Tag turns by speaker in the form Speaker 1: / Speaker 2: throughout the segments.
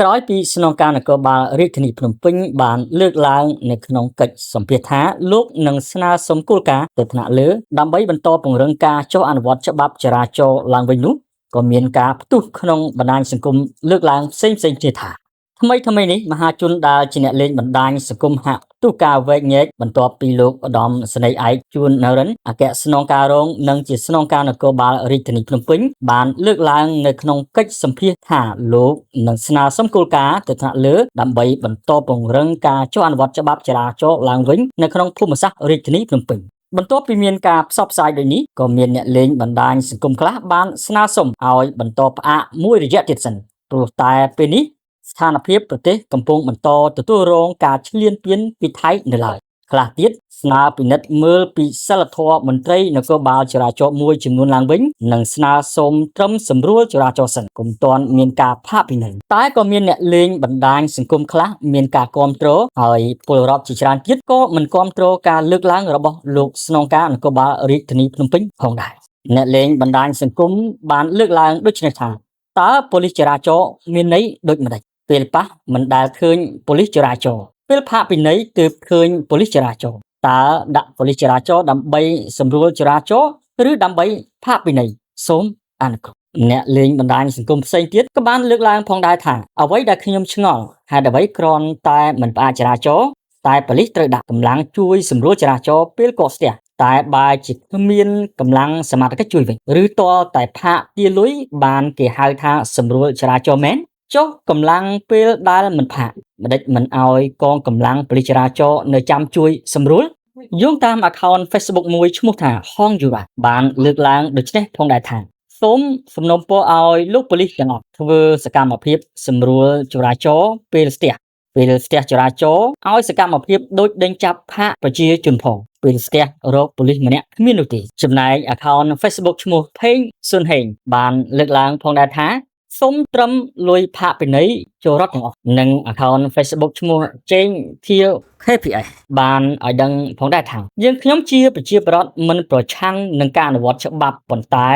Speaker 1: ក្រោយពីស្នងការនគរបាលរាជធានីភ្នំពេញបានលើកឡើងនៅក្នុងកិច្ចសម្ភាសន៍ថាលោកនឹងស្នើសុំគោលការណ៍ទៅថ្នាក់លើដើម្បីបន្តពង្រឹងការចុះអនុវត្តច្បាប់ចរាចរណ៍ឡើងវិញនោះក៏មានការផ្ទុះក្នុងបណ្ដាញសង្គមលើកឡើងផ្សេងៗគ្នាថាថ្មីនេះមហាជនដែលជាអ្នកលេងបណ្ដាញសង្គមហាក់ផ្ទុះការវែកញែកបន្ទាប់ពីលោកឧត្តមសេនីយ៍ឯកជួននរិនអគ្គស្នងការរងនិងជាស្នងការនគរបាលរាជធានីភ្នំពេញបានលើកឡើងនៅក្នុងកិច្ចសម្ភាសន៍ថាលោកនឹងស្នើសុំគោលការណ៍ទៅថ្នាក់លើដើម្បីបន្តពង្រឹងការចុះអនុវត្តច្បាប់ចរាចរណ៍ឡើងវិញនៅក្នុងភូមិសាស្ត្ររាជធានីភ្នំពេញបន្ទាប់ពីមានការផ្សព្វផ្សាយដូចនេះក៏មានអ្នកលេងបណ្ដាញសង្គមខ្លះបានស្នើសុំឲ្យបន្តផ្អាកមួយរយៈទៀតសិនព្រោះតែពេលនេះស្ថានភាពប្រទេសកំពុងបន្តទទួលរងការឈ្លានពានពីថៃនៅឡើយខ្លះទៀតស្នើពិនិត្យមើលពីសិលធម៌មន្ត្រីនគរបាលចរាចរណ៍មួយចំនួនឡើងវិញនិងស្នើសុំត្រឹមសម្រួលចរាចរណ៍សិនកុំទាន់មានការផាកពិន័យតែក៏មានអ្នកលេងបណ្ដាញសង្គមខ្លះមានការគាំទ្រហើយពលរដ្ឋជាច្រើនទៀតក៏មិនគាំទ្រការលើកឡើងរបស់លោកស្នងការនគរបាលរាជធានីភ្នំពេញផងដែរអ្នកលេងបណ្ដាញសង្គមបានលើកឡើងដូចនេះថាតើប៉ូលីសចរាចរណ៍មានន័យដូចម្ដេចពេលប៉ះមិនដែលឃើញប៉ូលីសចរាចរណ៍ពេលផាកពិន័យទើបឃើញប៉ូលីសចរាចរណ៍តើដាក់ប៉ូលីសចរាចរណ៍ដើម្បីសម្រួលចរាចរណ៍ឬដើម្បីផាកពិន័យសូមអនុគ្រោះអ្នកលេងបណ្ដាញសង្គមផ្សេងទៀតក៏បានលើកឡើងផងដែរថាអ្វីដែលខ្ញុំឆ្ងល់ហេតុអ្វីគ្រាន់តែមិនផ្អាកចរាចរណ៍តែប៉ូលីសត្រូវដាក់កម្លាំងជួយសម្រួលចរាចរណ៍ពេលកកស្ទះតែបើជាគ្មានកម្លាំងសមត្ថកិច្ចជួយវិញឬតើតែផាកទាលុយបានគេហៅថាសម្រួលចរាចរណ៍មែនចុះកម្លាំងពេលដែលមិនផាកមិនដេចមិនអោយកងកម្លាំងប៉ូលីសចរាចរណ៍នៅចាំជួយសម្រួលយោងតាម account Facebook មួយឈ្មោះថាហងយូរ៉ាបានលើកឡើងដូចនេះផងដែរថាសូមសំណូមពរឲ្យលោកប៉ូលីសទាំងអស់ធ្វើសកម្មភាពសម្រួលចរាចរណ៍ពេលស្ទះចរាចរណ៍ឲ្យសកម្មភាពដូចដេញចាប់ផាកប្រជាជនផងពេលស្ទះរកប៉ូលីសម្នាក់គ្មាននោះទេចំណែក account Facebook ឈ្មោះផេងស៊ុនហេងបានលើកឡើងផងដែរថាសូមត្រឹមលុយផាកពិន័យចូលរដ្ឋទាំងអស់និង account Facebook ឈ្មោះចេងធា KPS បានឲ្យដឹងផងដែរថាយើងខ្ញុំជាប្រជាពលរដ្ឋមិនប្រឆាំងនឹងការអនុវត្តច្បាប់ប៉ុន្តែ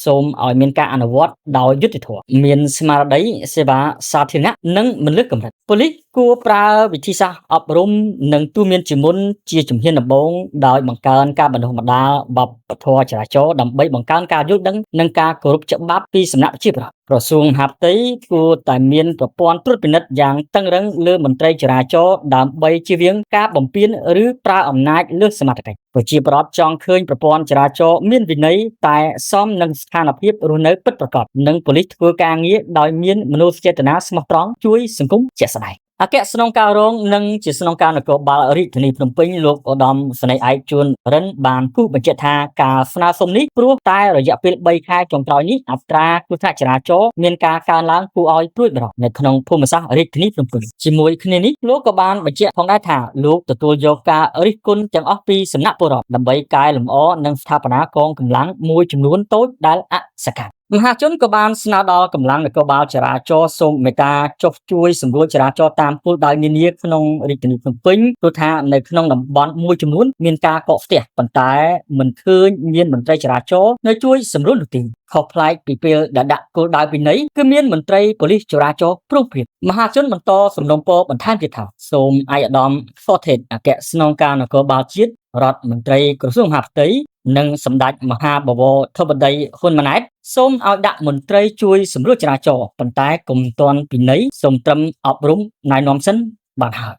Speaker 1: សូមឲ្យមានការអនុវត្តដោយយុត្តិធម៌មានស្មារតីសេវាសាធារណៈនិងមិនលើសកម្រិតប៉ូលីសគួរប្រើវិធីសាស្ត្រអប់រំនិងទូមានជាមុនជាជំហានដំបូងដោយបង្កើនការបណ្ដុះបណ្ដាលវប្បធម៌ចរាចរណ៍ដើម្បីបង្កើនការយល់ដឹងនិងការគោរពច្បាប់ពីសំណាក់ប្រជាពលរដ្ឋក្រសួងមហាផ្ទៃគួរតែមានប្រព័ន្ធត្រួតពិនិត្យយ៉ាងតឹងរ៉ឹងលើមន្ត្រីចរាចរណ៍ដើម្បីជៀសវាងការបំពានឬប្រើអំណាចលើសសមត្ថកិច្ចប្រជាពលរដ្ឋចង់ឃើញប្រព័ន្ធចរាចរណ៍មានវិន័យតែសមនឹងស្ថានភាពរស់នៅពិតប្រាកដនិងប៉ូលីសធ្វើការងារដោយមានមនោសញ្ចេតនាស្មោះត្រង់ជួយសង្គមជាក់ស្ដែងអគ្គស្នងការរងនិងជាស្នងការនគរបាលរាជធានីភ្នំពេញលោកឧត្តមសេនីយ៍ឯកជួនរិនបានគូសបញ្ជាក់ថាការស្នើសុំនេះព្រោះតែរយៈពេល3ខែចុងក្រោយនេះអត្រាគ្រោះថ្នាក់ចរាចរណ៍មានការកើនឡើងគួរឲ្យព្រួយបារម្ភនៅក្នុងភូមិសាស្ត្ររាជធានីភ្នំពេញជាមួយគ្នានេះលោកក៏បានបញ្ជាក់ផងដែរថាលោកទទួលយកការរិះគន់ទាំងអស់ពីសំណាក់ពលរដ្ឋដើម្បីកែលម្អនិងស្ថាបនាកងកម្លាំងមួយចំនួនតូចដែលអសកម្មមហាជនក៏បានស្នើដល់កម្លាំងនគរបាលចរាចរណ៍សូមមេត្តាចុះជួយសម្រួលចរាចរណ៍តាមគោលដៅនានាក្នុងរាជធានីភ្នំពេញព្រោះថានៅក្នុងតំបន់មួយចំនួនមានការកកស្ទះប៉ុន្តែមិនឃើញមានមន្ត្រីចរាចរណ៍នៅជួយសម្រួលនោះទេខុសប្លែកពីពេលដែលដាក់គោលដៅពិន័យគឺមានមន្ត្រីប៉ូលីសចរាចរណ៍ព្រមព្រៀងមហាជនបន្តសំណូមពរបន្ថែមទៀតថាសូមឯកឧត្តម Fortet អគ្គស្នងការនគរបាលជាតិរដ្ឋមន្ត្រីក្រសួងមហាផ្ទៃនិងសម្ដេចមហាបវរធិបតីហ៊ុនម៉ាណែតសូមឲ្យដាក់មន្ត្រីជួយសម្រួលចរាចរណ៍ប៉ុន្តែកុំទាន់ពិន័យសូមត្រឹមអប់រំណែនាំសិនបានហើយ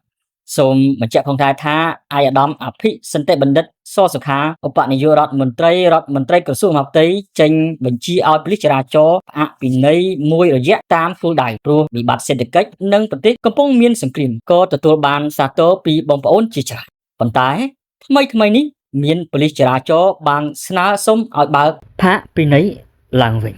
Speaker 1: សូមបញ្ជាក់ផងដែរថាឯកឧត្តមអភិសិន្ទបណ្ឌិតសសុខាឧបនាយករដ្ឋមន្ត្រីក្រសួងមហាផ្ទៃចេញបញ្ជាឲ្យប៉ូលីសចរាចរណ៍ផ្អាកពិន័យមួយរយៈតាមគោលដៅព្រោះវិបត្តិសេដ្ឋកិច្ចនិងប្រទេសកំពុងមានសង្គ្រាមក៏ទទួលបានសាទរពីបងប្អូនជាច្រើនប៉ុន្តែថ្មីនេះមានប៉ូលីសចរាចរណ៍បានស្នើសុំឲ្យបើកផាកពិន័យឡើងវិញ